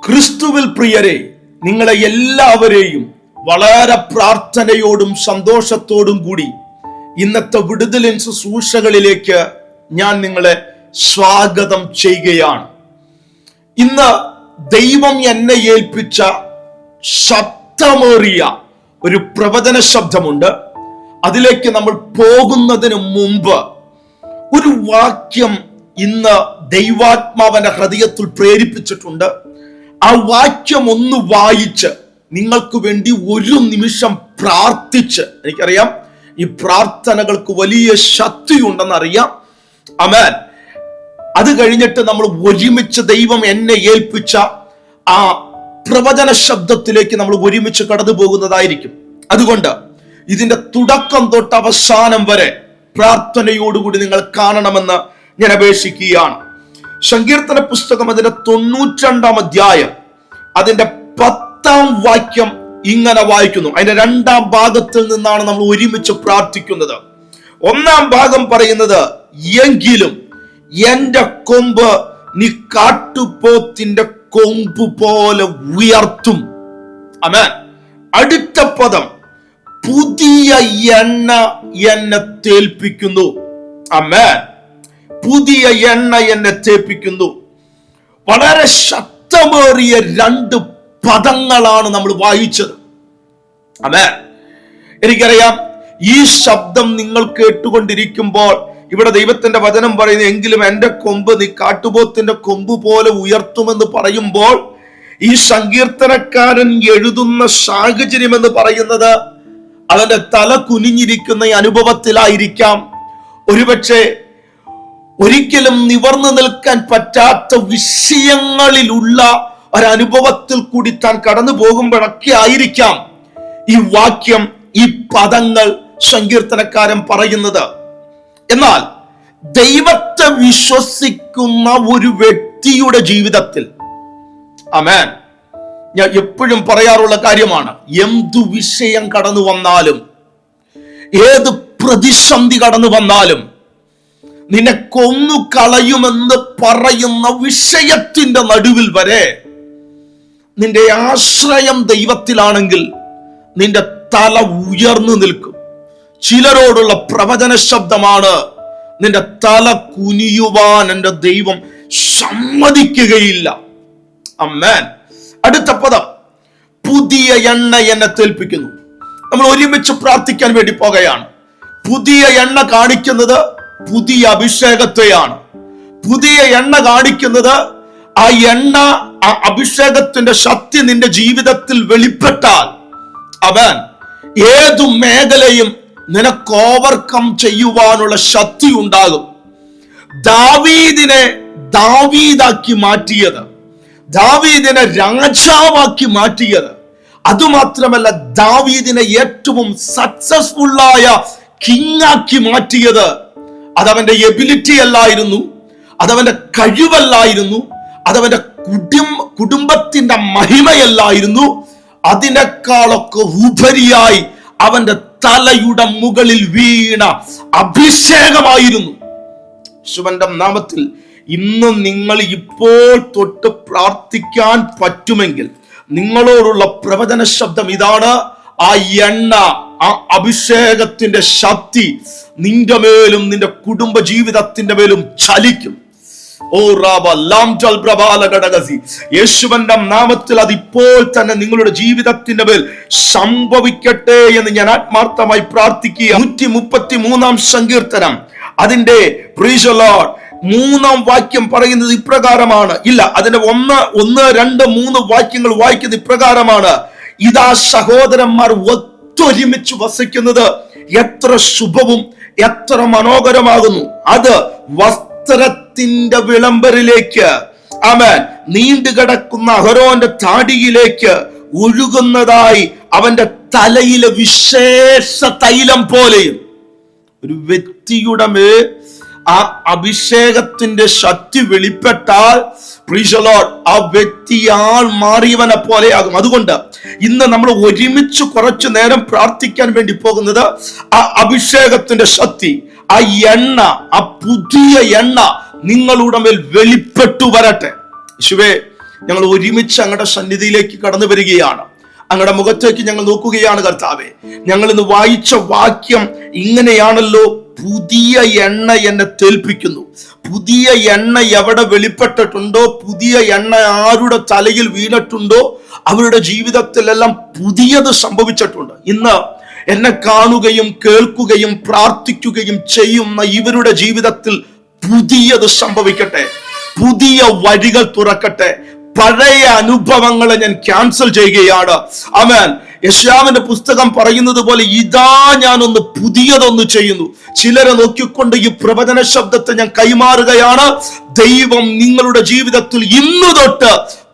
ക്രിസ്തുവിൽ പ്രിയരെ, നിങ്ങളെ എല്ലാവരെയും വളരെ പ്രാർത്ഥനയോടും സന്തോഷത്തോടും കൂടി ഇന്നത്തെ വിടുതലിൻ ശുശ്രൂഷകളിലേക്ക് ഞാൻ നിങ്ങളെ സ്വാഗതം ചെയ്യുകയാണ്. ഇന്ന് ദൈവം എന്നെ ഏൽപ്പിച്ച ശബ്ദമേറിയ ഒരു പ്രവചന ശബ്ദമുണ്ട്. അതിലേക്ക് നമ്മൾ പോകുന്നതിന് മുമ്പ് ഒരു വാക്യം ഇന്ന് ദൈവാത്മാവന്റെ ഹൃദയത്തിൽ പ്രേരിപ്പിച്ചിട്ടുണ്ട്. ആ വാക്യം ഒന്ന് വായിച്ച് നിങ്ങൾക്ക് വേണ്ടി ഒരു നിമിഷം പ്രാർത്ഥിച്ച്, എനിക്കറിയാം ഈ പ്രാർത്ഥനകൾക്ക് വലിയ ശക്തിയുണ്ടെന്നറിയാം. ആമേൻ. അത് കഴിഞ്ഞിട്ട് നമ്മൾ ഒരുമിച്ച് ദൈവം എന്നെ ഏൽപ്പിച്ച ആ പ്രവചന ശബ്ദത്തിലേക്ക് നമ്മൾ ഒരുമിച്ച് കടന്നു പോകുന്നതായിരിക്കും. അതുകൊണ്ട് ഇതിന്റെ തുടക്കം തൊട്ട് അവസാനം വരെ പ്രാർത്ഥനയോടുകൂടി നിങ്ങൾ കാണണമെന്ന് ഞാൻ അപേക്ഷിക്കുകയാണ്. സങ്കീർത്തന പുസ്തകം അതിന്റെ 92-ാം അധ്യായം അതിന്റെ 10-ാം വാക്യം ഇങ്ങനെ വായിക്കുന്നു. അതിന്റെ 2-ാം ഭാഗത്തിൽ നിന്നാണ് നമ്മൾ ഒരുമിച്ച് പ്രാർത്ഥിക്കുന്നത്. 1-ാം ഭാഗം പറയുന്നത്, എങ്കിലും എന്റെ കൊമ്പ് നീ കാട്ടുപോത്തിന്റെ കൊമ്പ് പോലെ ഉയർത്തും. ആമേൻ. അടുത്ത പദം, പുതിയ എണ്ണ എന്നെ തേൽപ്പിക്കുന്നു. ആമേൻ. പുതിയ എണ്ണ എന്നെ തേൽപ്പിക്കുന്നു. വളരെ ശക്തമേറിയ 2 പദങ്ങളാണ് നമ്മൾ വായിച്ചത്. ആമേൻ. എനിക്കറിയാം ഈ ശബ്ദം നിങ്ങൾ കേട്ടുകൊണ്ടിരിക്കുമ്പോൾ ഇവിടെ ദൈവത്തിന്റെ വചനം പറയുന്നു, എങ്കിലും എന്റെ കൊമ്പ് നീ കാട്ടുപോത്തിന്റെ കൊമ്പ് പോലെ ഉയർത്തുമെന്ന് പറയുമ്പോൾ ഈ സങ്കീർത്തനക്കാരൻ എഴുതുന്ന സാഹചര്യം എന്ന് പറയുന്നത് അവന്റെ തല കുനിഞ്ഞിരിക്കുന്ന ഈ അനുഭവത്തിലായിരിക്കാം. ഒരുപക്ഷെ ഒരിക്കലും നിവർന്നു നിൽക്കാൻ പറ്റാത്ത വിഷയങ്ങളിലുള്ള ഒരനുഭവത്തിൽ കൂടി താൻ കടന്നു പോകുമ്പോഴൊക്കെ ആയിരിക്കാം ഈ വാക്യം, ഈ പദങ്ങൾ സങ്കീർത്തനക്കാരൻ പറയുന്നത്. എന്നാൽ ദൈവത്തെ വിശ്വസിക്കുന്ന ഒരു വ്യക്തിയുടെ ജീവിതത്തിൽ, ആമേൻ, ഞാൻ എപ്പോഴും പറയാറുള്ള കാര്യമാണ്, എന്തു വിഷയം കടന്നു വന്നാലും, ഏത് പ്രതിസന്ധി കടന്നു വന്നാലും, നിന്നെ കൊന്നു കളയുമെന്ന് പറയുന്ന വിഷയത്തിന്റെ നടുവിൽ വരെ നിന്റെ ആശ്രയം ദൈവത്തിലാണെങ്കിൽ നിന്റെ തല ഉയർന്നു നിൽക്കും. ചിലരോടുള്ള പ്രവചന ശബ്ദമാണ്, നിന്റെ തല കുനിയുവാൻ എൻ്റെ ദൈവം സമ്മതിക്കുകയില്ല. ആമേൻ. അടുത്ത പദം, പുതിയ എണ്ണ എന്നെ തേൽപ്പിക്കുന്നു. നമ്മൾ ഒരുമിച്ച് പ്രാർത്ഥിക്കാൻ വേണ്ടി പോകുകയാണ്. പുതിയ എണ്ണ കാണിക്കുന്നത് പുതിയ അഭിഷേകത്തെയാണ്. പുതിയ എണ്ണ കാണിക്കുന്നത് ആ എണ്ണ, ആ അഭിഷേകത്തിന്റെ ശക്തി നിന്റെ ജീവിതത്തിൽ വെളിപ്പെട്ടാൽ, അവൻ ഏതു മേഖലയും നിനക്ക് ഓവർകം ചെയ്യുവാനുള്ള ശക്തി ഉണ്ടാകും. ദാവീദിനെ ദാവീദാക്കി മാറ്റിയത്, ദാവീദിനെ രാജാവാക്കി മാറ്റിയത്, അതുമാത്രമല്ല ദാവീദിനെ ഏറ്റവും സക്സസ്ഫുള്ളായ കിങ്ങാക്കി മാറ്റിയത് അതവന്റെ എബിലിറ്റി അല്ലായിരുന്നു, അതവന്റെ കഴിവല്ലായിരുന്നു, അതവന്റെ കുടുംബത്തിന്റെ മഹിമയല്ലായിരുന്നു. അതിനേക്കാളൊക്കെ ഉപരിയായി അവന്റെ തലയുടെ മുകളിൽ വീണ അഭിഷേകമായിരുന്നു. യേശുവിന്റെ നാമത്തിൽ ഇന്ന് നിങ്ങൾ ഇപ്പോൾ തൊട്ട് പ്രാർത്ഥിക്കാൻ പറ്റുമെങ്കിൽ നിങ്ങളോടുള്ള പ്രവചന ശബ്ദം ഇതാണ്, ആ എണ്ണ, ആ അഭിഷേകത്തിന്റെ ശക്തി നിന്റെ മേലും നിന്റെ കുടുംബ ജീവിതത്തിന്റെ മേലും ചലിക്കും. ഓ റാബ ലാം ജൽ പ്രബാല ഘടകസി, യേശുവിന്റെ നാമത്തിൽ അതിപ്പോൾ തന്നെ നിങ്ങളുടെ ജീവിതത്തിന്റെ മേൽ സംഭവിക്കട്ടെ എന്ന് ഞാൻ ആത്മാർത്ഥമായി പ്രാർത്ഥിക്കുക. 133-ാം സങ്കീർത്തനം അതിന്റെ പ്രൈസ് ദി ലോർഡ് 3-ാം വാക്യം പറയുന്നത് ഇപ്രകാരമാണ്. ഇല്ല, അതിന്റെ 1, 2, 3 വാക്യങ്ങൾ വായിക്കുന്നത് ഇപ്രകാരമാണ്. ഇതാ സഹോദരന്മാർ ഒത്തൊരുമിച്ച് വസിക്കുന്നത് എത്ര ശുഭവും എത്ര മനോഹരമാകുന്നു. അത് വസ്ത്രത്തിന്റെ വിളംബരിലേക്ക്, ആമേൻ, നീണ്ടുകിടക്കുന്ന അഹരോന്റെ താടിയിലേക്ക് ഒഴുകുന്നതായി അവന്റെ തലയിലെ വിശേഷ തൈലം പോലെയും. ഒരു വ്യക്തിയുടെ മേൽ ആ അഭിഷേകത്തിന്റെ ശക്തി വെളിപ്പെട്ടാൽ പ്രൈസ് ദി ലോർഡ്, ആ വ്യക്തി ആൾ മാറിയവനെ പോലെയാകും. അതുകൊണ്ട് ഇന്ന് നമ്മൾ ഒരുമിച്ച് കുറച്ചു നേരം പ്രാർത്ഥിക്കാൻ വേണ്ടി പോകുന്നത് ആ അഭിഷേകത്തിന്റെ ശക്തി, ആ എണ്ണ, ആ പുതിയ എണ്ണ നിങ്ങളുടെ മേൽ വെളിപ്പെട്ടു വരട്ടെ. യേശുവേ, ഞങ്ങൾ ഒരുമിച്ച് അങ്ങയുടെ സന്നിധിയിലേക്ക് കടന്നു വരികയാണ്. അങ്ങയുടെ മുഖത്തേക്ക് ഞങ്ങൾ നോക്കുകയാണ് കർത്താവേ. ഞങ്ങൾ ഇന്ന് വായിച്ച വാക്യം ഇങ്ങനെയാണല്ലോ, പുതിയ എണ്ണ എന്നെ തേൽപ്പിക്കുന്നു. പുതിയ എണ്ണ എവിടെ വെളിപ്പെട്ടിട്ടുണ്ടോ, പുതിയ എണ്ണ ആരുടെ തലയിൽ വീണിട്ടുണ്ടോ, അവരുടെ ജീവിതത്തിലെല്ലാം പുതിയത് സംഭവിച്ചിട്ടുണ്ട്. ഇന്ന് എന്നെ കാണുകയും കേൾക്കുകയും പ്രാർത്ഥിക്കുകയും ചെയ്യുന്ന ഇവരുടെ ജീവിതത്തിൽ പുതിയത് സംഭവിക്കട്ടെ. പുതിയ വഴികൾ തുറക്കട്ടെ. പഴയ അനുഭവങ്ങളെ ഞാൻ ക്യാൻസൽ ചെയ്യുകയാണ്. ആമേൻ. യെശയ്യാവിന്റെ പുസ്തകം പറയുന്നത് പോലെ, ഇതാ ഞാനൊന്ന് പുതിയതൊന്ന് ചെയ്യുന്നു. ചിലരെ നോക്കിക്കൊണ്ട് ഈ പ്രവചന ശബ്ദത്തെ ഞാൻ കൈമാറുകയാണ്. ദൈവം നിങ്ങളുടെ ജീവിതത്തിൽ ഇന്ന് തൊട്ട്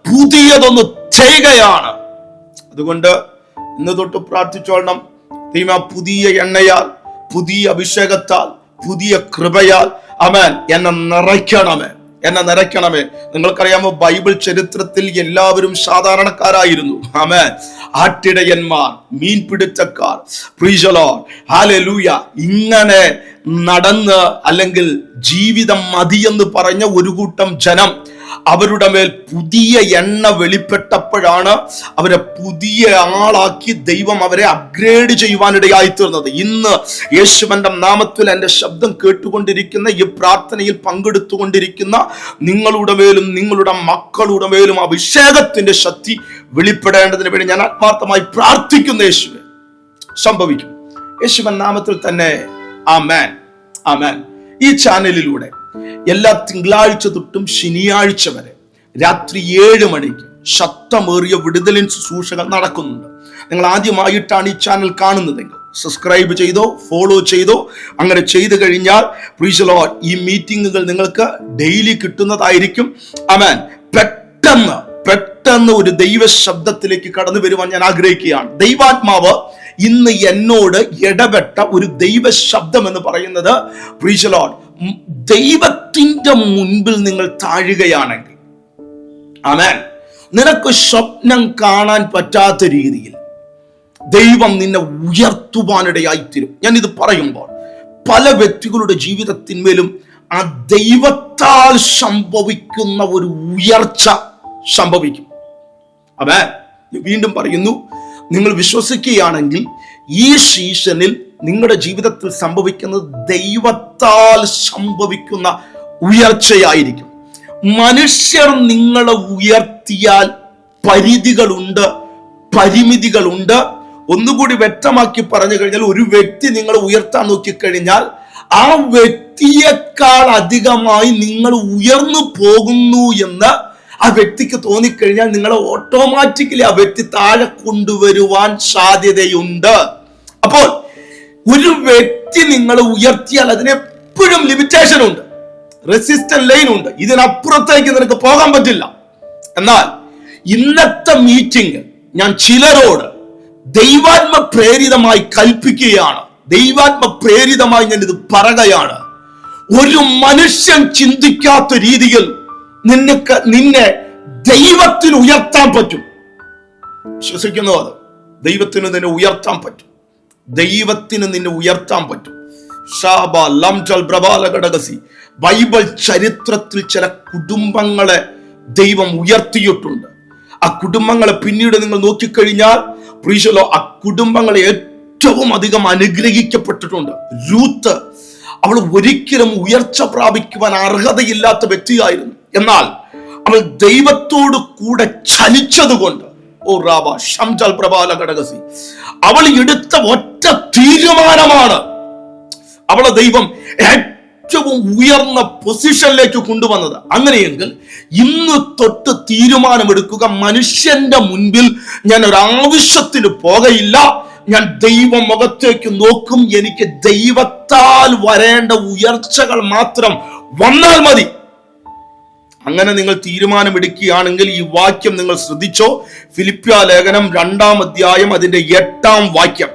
പുതിയതൊന്ന് ചെയ്യുകയാണ്. അതുകൊണ്ട് ഇന്ന് തൊട്ട് പ്രാർത്ഥിച്ചോളണം. ദൈവം പുതിയ എണ്ണയാൽ, പുതിയ അഭിഷേകത്താൽ, പുതിയ കൃപയാൽ ആമേൻ എന്നെ നിറയ്ക്കണമേ, എന്നെ നിറയ്ക്കണമേ. നിങ്ങൾക്കറിയാമോ, ബൈബിൾ ചരിത്രത്തിൽ എല്ലാവരും സാധാരണക്കാരായിരുന്നു. ആമേൻ. ആട്ടിടയന്മാർ, മീൻപിടുത്തക്കാർ, പ്രൈസ് ദി ലോർഡ്, ഹല്ലേലൂയ. ഇങ്ങനെ നടന്ന് അല്ലെങ്കിൽ ജീവിതം മതിയെന്ന് പറഞ്ഞ ഒരു കൂട്ടം ജനം, അവരുടെ മേൽ പുതിയ എണ്ണ വെളിപ്പെട്ടപ്പോഴാണ് അവരെ പുതിയ ആളാക്കി ദൈവം അവരെ അപ്ഗ്രേഡ് ചെയ്യുവാനിടയായി തീർന്നത്. ഇന്ന് യേശുവിന്റെ നാമത്തിൽ എൻ്റെ ശബ്ദം കേട്ടുകൊണ്ടിരിക്കുന്ന, ഈ പ്രാർത്ഥനയിൽ പങ്കെടുത്തുകൊണ്ടിരിക്കുന്ന നിങ്ങളുടെ മേലും നിങ്ങളുടെ മക്കളുടെ മേലും അഭിഷേകത്തിന്റെ ശക്തി വെളിപ്പെടേണ്ടതിന് വേണ്ടി ഞാൻ ആത്മാർത്ഥമായി പ്രാർത്ഥിക്കുന്ന യേശുവേ, സംഭവിക്കും യേശുവിൻ നാമത്തിൽ തന്നെ. ആമേൻ, ആമേൻ. ഈ ചാനലിലൂടെ എല്ലാ തിങ്കളാഴ്ച തൊട്ടും ശനിയാഴ്ച വരെ രാത്രി 7 മണിക്ക് ശക്തമേറിയ വിടുതലിൻ ശുശ്രൂഷകൾ നടക്കുന്നുണ്ട്. നിങ്ങൾ ആദ്യമായിട്ടാണ് ഈ ചാനൽ കാണുന്നതെങ്കിൽ സബ്സ്ക്രൈബ് ചെയ്തോ, ഫോളോ ചെയ്തോ. അങ്ങനെ ചെയ്തു കഴിഞ്ഞാൽ പ്രൈസ് ദി ലോർഡ്, ഈ മീറ്റിങ്ങുകൾ നിങ്ങൾക്ക് ഡെയിലി കിട്ടുന്നതായിരിക്കും. ആമേൻ. പെട്ടെന്ന് ഒരു ദൈവ ശബ്ദത്തിലേക്ക് കടന്നു വരുവാൻ ഞാൻ ആഗ്രഹിക്കുകയാണ്. ദൈവാത്മാവ് ഇന്ന് എന്നോട് ഇടപെട്ട ഒരു ദൈവ ശബ്ദം എന്ന് പറയുന്നത്, പ്രൈസ് ദി ലോർഡ്, ദൈവത്തിന്റെ മുൻപിൽ നിങ്ങൾ താഴുകയാണെങ്കിൽ, ആമേൻ, നിനക്ക് സ്വപ്നം കാണാൻ പറ്റാത്ത രീതിയിൽ ദൈവം നിന്നെ ഉയർത്തുവാനിടയായിത്തീരും. ഞാൻ ഇത് പറയുമ്പോൾ പല വ്യക്തികളുടെ ജീവിതത്തിന്മേലും ആ ദൈവത്താൽ സംഭവിക്കുന്ന ഒരു ഉയർച്ച സംഭവിക്കും. ആമേൻ. വീണ്ടും പറയുന്നു, നിങ്ങൾ വിശ്വസിക്കുകയാണെങ്കിൽ ഈ സീസണിൽ നിങ്ങളുടെ ജീവിതത്തിൽ സംഭവിക്കുന്നത് ദൈവത്താൽ സംഭവിക്കുന്ന ഉയർച്ചയായിരിക്കും. മനുഷ്യർ നിങ്ങളെ ഉയർത്തിയാൽ പരിധികളുണ്ട്, പരിമിതികളുണ്ട്. ഒന്നുകൂടി വ്യക്തമാക്കി പറഞ്ഞു കഴിഞ്ഞാൽ, ഒരു വ്യക്തി നിങ്ങളെ ഉയർത്താൻ നോക്കിക്കഴിഞ്ഞാൽ ആ വ്യക്തിയേക്കാൾ അധികമായി നിങ്ങൾ ഉയർന്നു പോകുന്നു എന്ന് ആ വ്യക്തിക്ക് തോന്നിക്കഴിഞ്ഞാൽ നിങ്ങളെ ഓട്ടോമാറ്റിക്കലി ആ വ്യക്തി താഴെ കൊണ്ടുവരുവാൻ സാധ്യതയുണ്ട്. അപ്പോൾ ഒരു വ്യക്തി നിങ്ങളെ ഉയർത്തിയാൽ അതിനെപ്പോഴും ലിമിറ്റേഷൻ ഉണ്ട്, റെസിസ്റ്റന്റ് ലൈൻ ഉണ്ട്. ഇതിനപ്പുറത്തേക്ക് നിനക്ക് പോകാൻ പറ്റില്ല. എന്നാൽ ഇന്നത്തെ മീറ്റിംഗ് ഞാൻ ചിലരോട് ദൈവാത്മ പ്രേരിതമായി കൽപ്പിക്കുകയാണ്. ദൈവാത്മ പ്രേരിതമായി ഞാൻ ഇത് പറയുകയാണ്. ഒരു മനുഷ്യൻ ചിന്തിക്കാത്ത രീതിയിൽ നിന്നെ ദൈവത്തിന് ഉയർത്താൻ പറ്റും. വിശ്വസിക്കുന്നു? അത് ദൈവത്തിന് നിന്നെ ഉയർത്താൻ പറ്റും. ദൈവത്തിന് നിന്നെ ഉയർത്താൻ പറ്റും. ബൈബിൾ ചരിത്രത്തിൽ ചില കുടുംബങ്ങളെ ദൈവം ഉയർത്തിയിട്ടുണ്ട്. ആ കുടുംബങ്ങളെ പിന്നീട് നിങ്ങൾ നോക്കിക്കഴിഞ്ഞാൽ ആ കുടുംബങ്ങളെ ഏറ്റവും അധികം അനുഗ്രഹിക്കപ്പെട്ടിട്ടുണ്ട്. രൂത്ത്, അവൾ ഒരിക്കലും ഉയർച്ച പ്രാപിക്കുവാൻ അർഹതയില്ലാത്ത വ്യക്തിയായിരുന്നു. എന്നാൽ അവൾ ദൈവത്തോട് കൂടെ ചലിച്ചതുകൊണ്ട് അവൾ എടുത്ത ഒറ്റ തീരുമാനമാണ് അവളെ ദൈവം ഏറ്റവും ഉയർന്ന പൊസിഷനിലേക്ക് കൊണ്ടുവന്നത്. അങ്ങനെയെങ്കിൽ ഇന്ന് തൊട്ട് തീരുമാനമെടുക്കുക, മനുഷ്യന്റെ മുൻപിൽ ഞാൻ ഒരു ആവശ്യത്തിന് പോകയില്ല, ഞാൻ ദൈവ മുഖത്തേക്ക് നോക്കും. എനിക്ക് ദൈവത്താൽ വരേണ്ട ഉയർച്ചകൾ മാത്രം വന്നാൽ മതി. അങ്ങനെ നിങ്ങൾ തീരുമാനമെടുക്കുകയാണെങ്കിൽ ഈ വാക്യം നിങ്ങൾ ശ്രദ്ധിച്ചോ. ഫിലിപ്പിയ ലേഖനം 2-ാം അധ്യായം അതിന്റെ 8-ാം വാക്യം.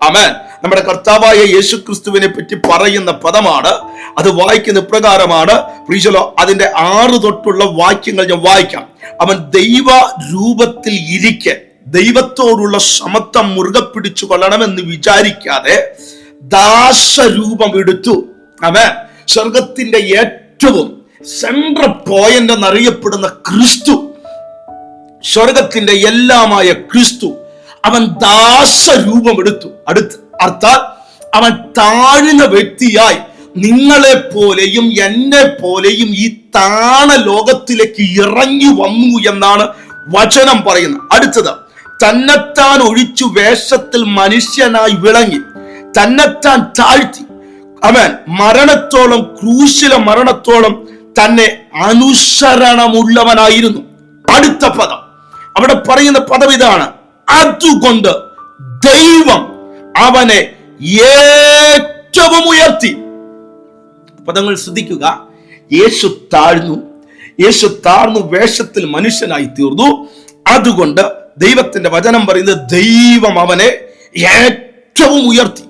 ആമേൻ. നമ്മുടെ കർത്താവായ യേശു ക്രിസ്തുവിനെ പറ്റി പറയുന്ന പദമാണ്. അത് വായിക്കുന്ന ഇപ്രകാരമാണ്. അതിന്റെ 6 തൊട്ടുള്ള വാക്യങ്ങൾ ഞാൻ വായിക്കാം. അവൻ ദൈവ രൂപത്തിൽ ഇരിക്കെ ദൈവത്തോടുള്ള സമത്വം മുറുകെ പിടിച്ചു കൊള്ളണമെന്ന് വിചാരിക്കാതെ ദാസരൂപം എടുത്തു. ആമേൻ. സ്വർഗത്തിന്റെ ഏറ്റവും സെൻട്രൽ പോയിന്റ് എന്നറിയപ്പെടുന്ന ക്രിസ്തു സ്വർഗത്തിന്റെ എല്ലാമായ ക്രിസ്തു അവൻ ദാസരൂപം എടുത്തു. അർത്ഥാൽ അവൻ താഴ്ന്ന വ്യക്തിയായി നിങ്ങളെ പോലെയും എന്നെ പോലെയും ഈ താണ ലോകത്തിലേക്ക് ഇറങ്ങി വന്നു എന്നാണ് വചനം പറയുന്നത്. അടുത്തത്, തന്നെത്താൻ ഒഴിച്ചു വേഷത്തിൽ മനുഷ്യനായി വിളങ്ങി തന്നെത്താൻ താഴ്ത്തി അവൻ മരണത്തോളം, ക്രൂശിലെ മരണത്തോളം തന്നെ അനുസരണമുള്ളവനായിരുന്നു. അടുത്ത പദം, അവിടെ പറയുന്ന പദം ഇതാണ്, അതുകൊണ്ട് ദൈവം അവനെ ഏറ്റവും ഉയർത്തി. പദങ്ങൾ ശ്രദ്ധിക്കുക. യേശു താഴ്ന്നു വേഷത്തിൽ മനുഷ്യനായി തീർന്നു. അതുകൊണ്ട് ദൈവത്തിന്റെ വചനം പറയുന്നത് ദൈവം അവനെ ഏറ്റവും ഉയർത്തി,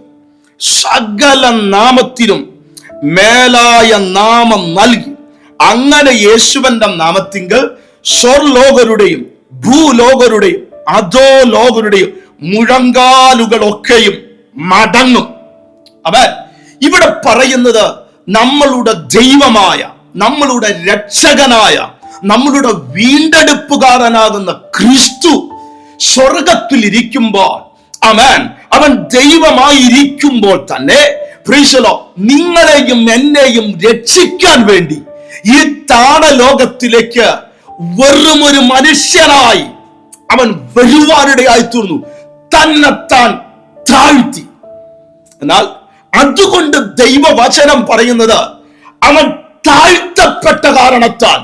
സകല നാമത്തിനും മേലായ നാമം നൽകി. അങ്ങനെ യേശുവിന്റെ നാമത്തിങ്കൽ സ്വർലോകരുടെയും ഭൂലോകരുടെയും അധോലോകരുടെയും മുഴങ്കാലുകളൊക്കെയും മടങ്ങും. അവൻ ഇവിടെ പറയുന്നത് നമ്മളുടെ ദൈവമായ, നമ്മളുടെ രക്ഷകനായ, നമ്മളുടെ വീണ്ടെടുപ്പുകാരനാകുന്ന ക്രിസ്തു സ്വർഗത്തിൽ ഇരിക്കുമ്പോൾ, അവൻ ദൈവമായിരിക്കുമ്പോൾ തന്നെ നിങ്ങളെയും എന്നെയും രക്ഷിക്കാൻ വേണ്ടി ഈ താണലോകത്തിലേക്ക് വെറും ഒരു മനുഷ്യനായി അവൻ വരുവാനിടയായി തീർന്നു, തന്നെത്താൻ താഴ്ത്തി. എന്നാൽ അതുകൊണ്ട് ദൈവവചനം പറയുന്നത് അവൻ താഴ്ത്തപ്പെട്ട കാരണത്താൽ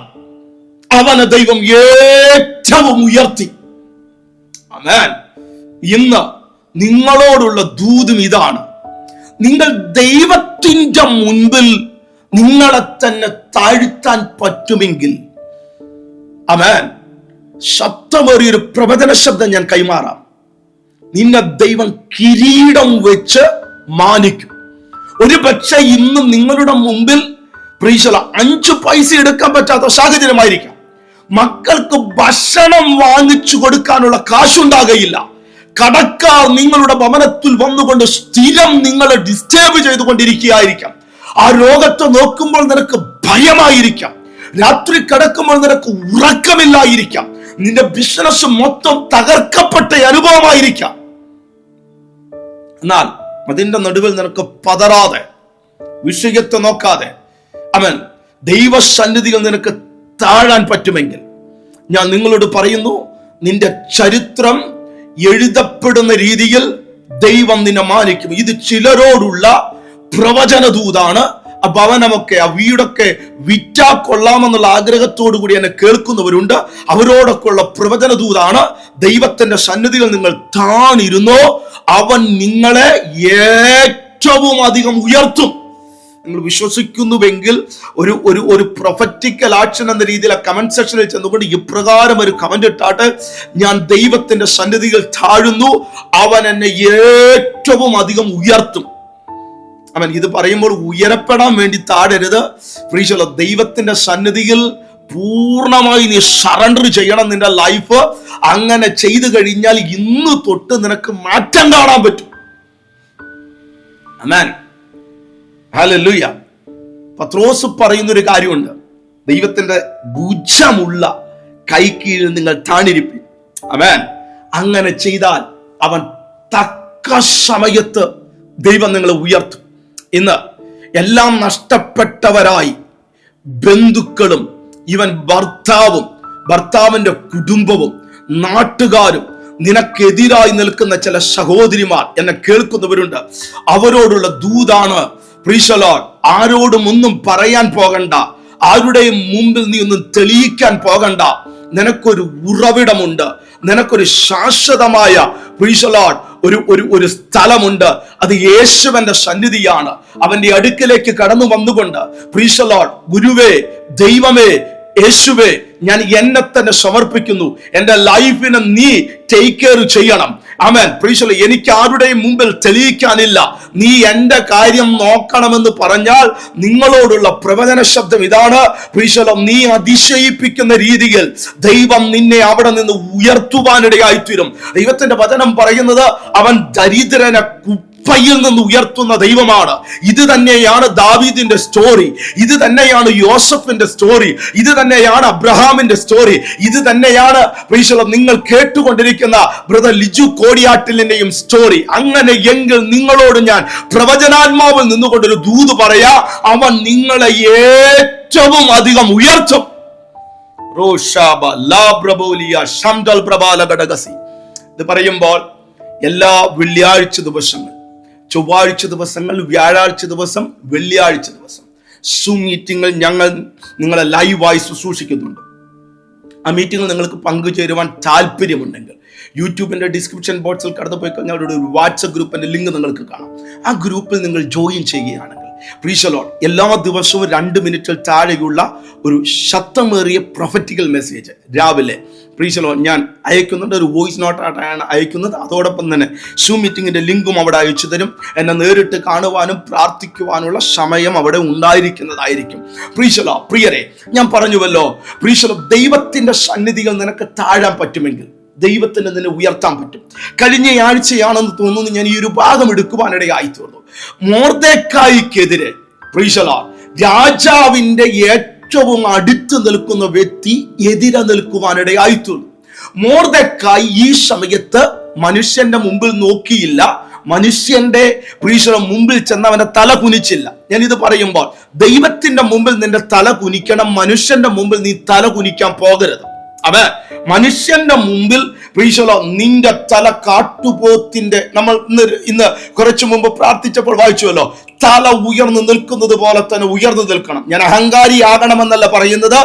അവനെ ദൈവം ഏറ്റവും ഉയർത്തി. ആമേൻ. ഇന്ന് നിങ്ങളോടുള്ള ദൂതും ഇതാണ്, നിങ്ങൾ ദൈവത്തിന്റെ മുൻപിൽ നിങ്ങളെ തന്നെ താഴ്ത്താൻ പറ്റുമെങ്കിൽ, ആമേൻ, ശബ്ദമേറിയൊരു പ്രവചന ശബ്ദം ഞാൻ കൈമാറാം. നിന്നെ ദൈവം കിരീടം വെച്ച് മാനിക്കും. ഒരു പക്ഷേ ഇന്നും നിങ്ങളുടെ മുമ്പിൽ 5 പൈസ എടുക്കാൻ പറ്റാത്ത സാഹചര്യമായിരിക്കാം. മക്കൾക്ക് ഭക്ഷണം വാങ്ങിച്ചു കൊടുക്കാനുള്ള കാശുണ്ടാകയില്ല. കടക്കാർ നിങ്ങളുടെ ഭവനത്തിൽ വന്നുകൊണ്ട് സ്ഥിരം നിങ്ങളെ ഡിസ്റ്റർബ് ചെയ്തുകൊണ്ടിരിക്കുകയായിരിക്കാം. ആ രോഗത്തെ നോക്കുമ്പോൾ നിനക്ക് ഭയമായിരിക്കാം. രാത്രി കിടക്കുമ്പോൾ നിനക്ക് ഉറക്കമില്ലായിരിക്കാം. നിന്റെ ബിസിനസ് മൊത്തം തകർക്കപ്പെട്ട അനുഭവമായിരിക്കാം. എന്നാൽ അതിന്റെ നടുവിൽ നിനക്ക് പതറാതെ, വിഷയത്തെ നോക്കാതെ ദൈവസന്നിധിയിൽ നിനക്ക് താഴാൻ പറ്റുമെങ്കിൽ, ഞാൻ നിങ്ങളോട് പറയുന്നു, നിന്റെ ചരിത്രം എഴുതപ്പെടുന്ന രീതിയിൽ ദൈവം നിന്നെ മാനിക്കും. ഇത് ചിലരോടുള്ള പ്രവചന ദൂതാണ്. ആ ഭവനമൊക്കെ, ആ വീടൊക്കെ വിറ്റാ കൊള്ളാമെന്നുള്ള ആഗ്രഹത്തോടു കൂടി എന്നെ കേൾക്കുന്നവരുണ്ട്. അവരോടൊക്കെ ഉള്ള പ്രവചന ദൂതാണ്. ദൈവത്തിന്റെ സന്നിധിയിൽ നിങ്ങൾ താണിരുന്നോ, അവൻ നിങ്ങളെ ഏറ്റവും അധികം ഉയർത്തും. നിങ്ങൾ വിശ്വസിക്കുന്നുവെങ്കിൽ ഒരു പ്രൊഫറ്റിക്കൽ ആക്ഷൻ എന്ന രീതിയിൽ ആ കമന്റ് സെക്ഷനിൽ ചെന്നുകൊണ്ട് ഇപ്രകാരം ഒരു കമന്റ് ഇട്ടാട്ട്, ഞാൻ ദൈവത്തിന്റെ സന്നിധിയിൽ താഴുന്നു, അവൻ എന്നെ ഏറ്റവും അധികം ഉയർത്തും. ഇത് പറയുമ്പോൾ ഉയരപ്പെടാൻ വേണ്ടി താഴരുത്. ദൈവത്തിന്റെ സന്നിധിയിൽ പൂർണ്ണമായി നീ സറണ്ടർ ചെയ്യണം നിന്റെ ലൈഫ്. അങ്ങനെ ചെയ്തു കഴിഞ്ഞാൽ ഇന്ന് തൊട്ട് നിനക്ക് മാറ്റം കാണാൻ പറ്റും. ആമേൻ. ഹല്ലേലൂയ. പത്രോസ് പറയുന്നൊരു കാര്യമുണ്ട്, ദൈവത്തിന്റെ ഭുജമുള്ള കൈക്കീഴിൽ നിങ്ങൾ താണിരിപ്പിൻ. ആമേൻ. അങ്ങനെ ചെയ്താൽ അവൻ തക്ക സമയത്ത് ദൈവം നിങ്ങളെ ഉയർത്തും. ഇന്ന് എല്ലാം നഷ്ടപ്പെട്ടവരായി ബന്ധുക്കളും ഭർത്താവിന്റെ കുടുംബവും നാട്ടുകാരും നിനക്കെതിരായി നിൽക്കുന്ന ചില സഹോദരിമാർ എന്നെ കേൾക്കുന്നവരുണ്ട്. അവരോടുള്ള ദൂതാണ്, ആരോടും ഒന്നും പറയാൻ പോകണ്ട, ആരുടെയും മുമ്പിൽ നീ ഒന്നും തെളിയിക്കാൻ പോകണ്ട. നിനക്കൊരു ഉറവിടമുണ്ട്, നിനക്കൊരു ശാശ്വതമായ ഒരു സ്ഥലമുണ്ട്. അത് യേശുവിന്റെ സന്നിധിയാണ്. അവന്റെ അടുക്കലേക്ക് കടന്നു വന്നുകൊണ്ട് ഗുരുവേ, ദൈവമേ, യേശുവേ, ഞാൻ എന്നെ തന്നെ സമർപ്പിക്കുന്നു, എന്റെ ലൈഫിനെ നീ ടേക്ക് കെയർ ചെയ്യണം. ആമേൻ. എനിക്ക് ആരുടെയും മുമ്പിൽ തെളിയിക്കാനില്ല, നീ എന്റെ കാര്യം നോക്കണമെന്ന് പറഞ്ഞാൽ നിങ്ങളോടുള്ള പ്രവചന ശബ്ദം ഇതാണ്. നീ അതിശയിപ്പിക്കുന്ന രീതിയിൽ ദൈവം നിന്നെ അവിടെ നിന്ന് ഉയർത്തുവാനിടയായിത്തീരും. ദൈവത്തിന്റെ വചനം പറയുന്നത്, അവൻ ദരിദ്രനെ കുപ്പയിൽ നിന്ന് ഉയർത്തുന്ന ദൈവമാണ്. ഇത് തന്നെയാണ് ദാവീദിന്റെ സ്റ്റോറി, ഇത് തന്നെയാണ് യോസഫിന്റെ സ്റ്റോറി, ഇത് തന്നെയാണ് അബ്രഹാമിന്റെ സ്റ്റോറി, ഇത് തന്നെയാണ് നിങ്ങൾ കേട്ടുകൊണ്ടിരിക്കുന്ന ബ്രദർ ലിജു കോടിയാട്ടിലിന്റെയും സ്റ്റോറി. അങ്ങനെ എങ്കിൽ നിങ്ങളോട് ഞാൻ പ്രവചനാത്മാവിൽ നിന്നുകൊണ്ടൊരു ദൂത് പറയാ, അവൻ നിങ്ങളെ ഏറ്റവും അധികം ഉയർത്തും. ഇത് പറയുമ്പോൾ എല്ലാ വെള്ളിയാഴ്ച ദിവസങ്ങൾ, ചൊവ്വാഴ്ച ദിവസങ്ങൾ, വ്യാഴാഴ്ച ദിവസം, വെള്ളിയാഴ്ച ദിവസം സൂം മീറ്റിംഗിൽ ഞങ്ങൾ നിങ്ങളെ ലൈവായി ശുശ്രൂഷിക്കുന്നുണ്ട്. ആ മീറ്റിംഗിൽ നിങ്ങൾക്ക് പങ്കുചേരുവാൻ താല്പര്യമുണ്ടെങ്കിൽ യൂട്യൂബിന്റെ ഡിസ്ക്രിപ്ഷൻ ബോക്സിൽ കടന്നു പോയി കഴിഞ്ഞാൽ ഒരു വാട്സപ്പ് ഗ്രൂപ്പിന്റെ ലിങ്ക് നിങ്ങൾക്ക് കാണാം. ആ ഗ്രൂപ്പിൽ നിങ്ങൾ ജോയിൻ ചെയ്യുകയാണെങ്കിൽ പ്രൈസ് ദി ലോർഡ്, എല്ലാ ദിവസവും 2 മിനിറ്റിൽ താഴെയുള്ള ഒരു ശബ്ദമേറിയ പ്രൊഫറ്റിക്കൽ മെസ്സേജ് രാവിലെ പ്രൈസ് ദി ലോർഡ് ഞാൻ അയക്കുന്നുണ്ട്. ഒരു വോയിസ് നോട്ടായിട്ടാണ് അയക്കുന്നത്. അതോടൊപ്പം തന്നെ സൂം മീറ്റിംഗിന്റെ ലിങ്കും അവിടെ അയച്ചു തരും. എന്നെ നേരിട്ട് കാണുവാനും പ്രാർത്ഥിക്കുവാനുള്ള സമയം അവിടെ ഉണ്ടായിരിക്കുന്നതായിരിക്കും. പ്രൈസ് ദി ലോർഡ്, പ്രിയരെ, ഞാൻ പറഞ്ഞുവല്ലോ, പ്രൈസ് ദി ലോർഡ്, ദൈവത്തിന്റെ സന്നിധികൾ നിനക്ക് താഴാൻ പറ്റുമെങ്കിൽ ദൈവത്തിന് നിന്നെ ഉയർത്താൻ പറ്റും. കഴിഞ്ഞ ആഴ്ചയാണെന്ന് തോന്നുന്നു ഞാൻ ഈ ഒരു ഭാഗം എടുക്കുവാനിടയായി തീർന്നു. മൊർദെഖായിക്കെതിരെ പ്രൈസ് ദി ലോർഡ്, രാജാവിന്റെ ഏറ്റവും അടുത്ത് നിൽക്കുന്ന വ്യക്തി എതിരെ നിൽക്കുവാനിടയായി തീർന്നു. മൊർദെഖായി ഈ സമയത്ത് മനുഷ്യന്റെ മുമ്പിൽ നോക്കിയില്ല, മനുഷ്യന്റെ മുമ്പിൽ ചെന്ന് അവന്റെ തല കുനിച്ചില്ല. ഞാൻ ഇത് പറയുമ്പോൾ ദൈവത്തിന്റെ മുമ്പിൽ നിന്റെ തല കുനിക്കണം, മനുഷ്യന്റെ മുമ്പിൽ നീ തല കുനിക്കാൻ പോകരുത്. മനുഷ്യന്റെ മുമ്പിൽ നിന്റെ തല കാട്ടുപോത്തിന്റെ, നമ്മൾ ഇന്ന് കുറച്ചു മുമ്പ് പ്രാർത്ഥിച്ചപ്പോൾ വായിച്ചുവല്ലോ, തല ഉയർന്നു നിൽക്കുന്നത് പോലെ തന്നെ ഉയർന്നു നിൽക്കണം. ഞാൻ അഹങ്കാരിയാകണമെന്നല്ല പറയുന്നത്.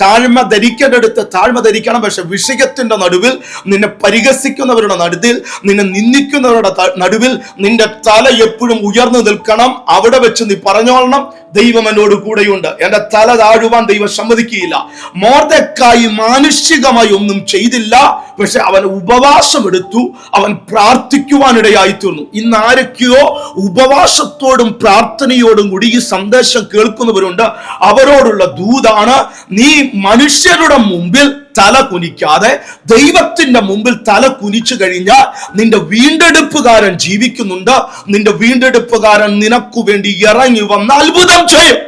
താഴ്മ ധരിക്കേണ്ടടുത്ത് താഴ്മ ധരിക്കണം. പക്ഷെ വിഷയത്തിന്റെ നടുവിൽ, നിന്നെ പരിഹസിക്കുന്നവരുടെ നടുവിൽ, നിന്നെ നിന്ദിക്കുന്നവരുടെ നടുവിൽ നിന്റെ തല എപ്പോഴും ഉയർന്നു നിൽക്കണം. അവിടെ വെച്ച് നീ പറഞ്ഞോളണം, ദൈവം എന്നോട് കൂടെയുണ്ട്, എന്റെ തല താഴുവാൻ ദൈവം സമ്മതിക്കുകയില്ല. മൊർദെഖായി മാനുഷികമായി ഒന്നും ചെയ്തില്ല, പക്ഷെ അവൻ ഉപവാസം എടുത്തു, അവൻ പ്രാർത്ഥിക്കുവാനിടയായി തീർന്നു. ഇന്ന് ആരൊക്കെയോ ഉപവാസത്തോടും പ്രാർത്ഥനയോടും കൂടി ഈ സന്ദേശം കേൾക്കുന്നവരുണ്ട്. അവരോടുള്ള ദൂതാണ്, നീ മനുഷ്യരുടെ മുമ്പിൽ തല കുനിക്കാതെ ദൈവത്തിന്റെ മുമ്പിൽ തല കുനിച്ചു കഴിഞ്ഞാൽ നിന്റെ വീണ്ടെടുപ്പുകാരൻ ജീവിക്കുന്നുണ്ട്. നിന്റെ വീണ്ടെടുപ്പുകാരൻ നിനക്കു വേണ്ടി ഇറങ്ങി വന്ന് അത്ഭുതം ചെയ്യും.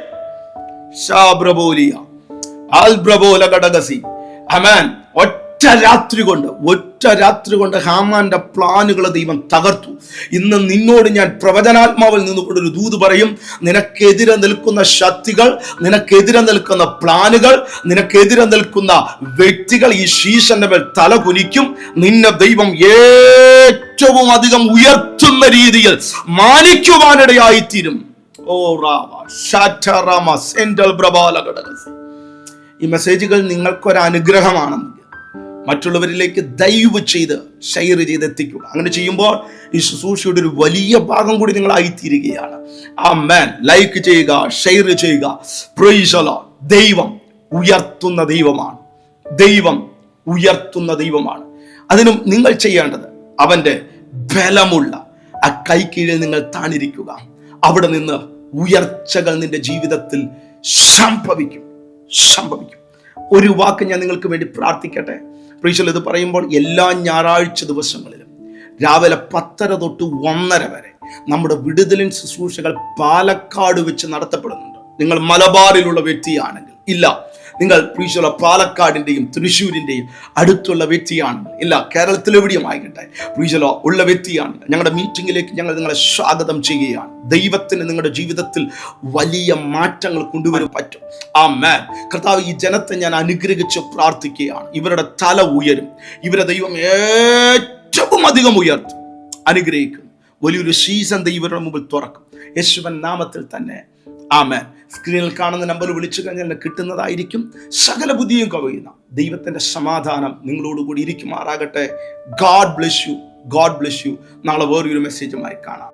ഒറ്റ രാത്രി കൊണ്ട് ഹാമാന്റെ പ്ലാനുകളെ ദൈവം തകർത്തു. ഇന്ന് നിന്നോട് ഞാൻ പ്രവചനാത്മാവിൽ നിന്നുകൊണ്ട് ഒരു ദൂത് പറയും. നിനക്കെതിരെ നിൽക്കുന്ന ശക്തികൾ, നിനക്കെതിരെ നിൽക്കുന്ന പ്ലാനുകൾ, നിനക്കെതിരെ നിൽക്കുന്ന വ്യക്തികൾ ഈ ശീശന്റെ മേൽ തല കുനിക്കും. നിന്നെ ദൈവം ഏറ്റവും അധികം ഉയർത്തുന്ന രീതിയിൽ മാനിക്കുവാനിടയായിത്തീരും. ഈ മെസ്സേജുകൾ നിങ്ങൾക്കൊരു അനുഗ്രഹമാണെന്ന് മറ്റുള്ളവരിലേക്ക് ദയവ് ചെയ്ത് ഷെയർ ചെയ്ത് എത്തിക്കുക. അങ്ങനെ ചെയ്യുമ്പോൾ ഈ ശുശ്രൂഷയുടെ ഒരു വലിയ ഭാഗം കൂടി നിങ്ങൾ ആയിത്തീരുകയാണ്. ആമേൻ. ലൈക്ക് ചെയ്യുക, ഷെയർ ചെയ്യുക. Praise the Lord. ദൈവം ഉയർത്തുന്ന ദൈവമാണ്. ദൈവം ഉയർത്തുന്ന ദൈവമാണ്. അതിനും നിങ്ങൾ ചെയ്യേണ്ടത് അവന്റെ ബലമുള്ള ആ കൈക്കീഴിൽ നിങ്ങൾ താണിരിക്കുക. അവിടെ നിന്ന് ഉയർച്ചകൾ നിന്റെ ജീവിതത്തിൽ സംഭവിക്കും. ഒരു വാക്ക് ഞാൻ നിങ്ങൾക്ക് വേണ്ടി പ്രാർത്ഥിക്കട്ടെ. ഇത് പറയുമ്പോൾ എല്ലാ ഞായറാഴ്ച ദിവസങ്ങളിലും രാവിലെ 10:30 തൊട്ട് 1:30 വരെ നമ്മുടെ വിടുതലിൻ ശുശ്രൂഷകൾ പാലക്കാട് വെച്ച് നടത്തപ്പെടുന്നുണ്ട്. നിങ്ങൾ മലബാറിലുള്ള വ്യക്തിയാണെങ്കിൽ ഇല്ല, നിങ്ങൾ പാലക്കാടിന്റെയും തൃശ്ശൂരിന്റെയും അടുത്തുള്ള വ്യക്തിയാണെങ്കിൽ ഇല്ല, കേരളത്തിലെവിടെയും ആയിക്കട്ടെ ഉള്ള വ്യക്തിയാണ്, ഞങ്ങളുടെ മീറ്റിംഗിലേക്ക് ഞങ്ങൾ നിങ്ങളെ സ്വാഗതം ചെയ്യുകയാണ്. ദൈവത്തിന് നിങ്ങളുടെ ജീവിതത്തിൽ വലിയ മാറ്റങ്ങൾ കൊണ്ടുവരാൻ പറ്റും. ആമേൻ. കർത്താവ്, ഈ ജനത്തെ ഞാൻ അനുഗ്രഹിച്ച് പ്രാർത്ഥിക്കുകയാണ്. ഇവരുടെ തല ഉയരും, ഇവരെ ദൈവം ഏറ്റവും അധികം ഉയർത്തും, അനുഗ്രഹിക്കും. വലിയൊരു സീസൺ ദൈവരുടെ മുമ്പിൽ തുറക്കും. യേശുവൻ നാമത്തിൽ തന്നെ ആമേൻ. സ്ക്രീനിൽ കാണുന്ന നമ്പർ വിളിച്ചു കഴിഞ്ഞാൽ കിട്ടുന്നതായിരിക്കും. സകല ബുദ്ധിയും കവിയുന്ന ദൈവത്തിന്റെ സമാധാനം നിങ്ങളോടുകൂടി ഇരിക്കുമാറാകട്ടെ. God bless you. നാളെ വേറൊരു മെസ്സേജുമായി കാണാം.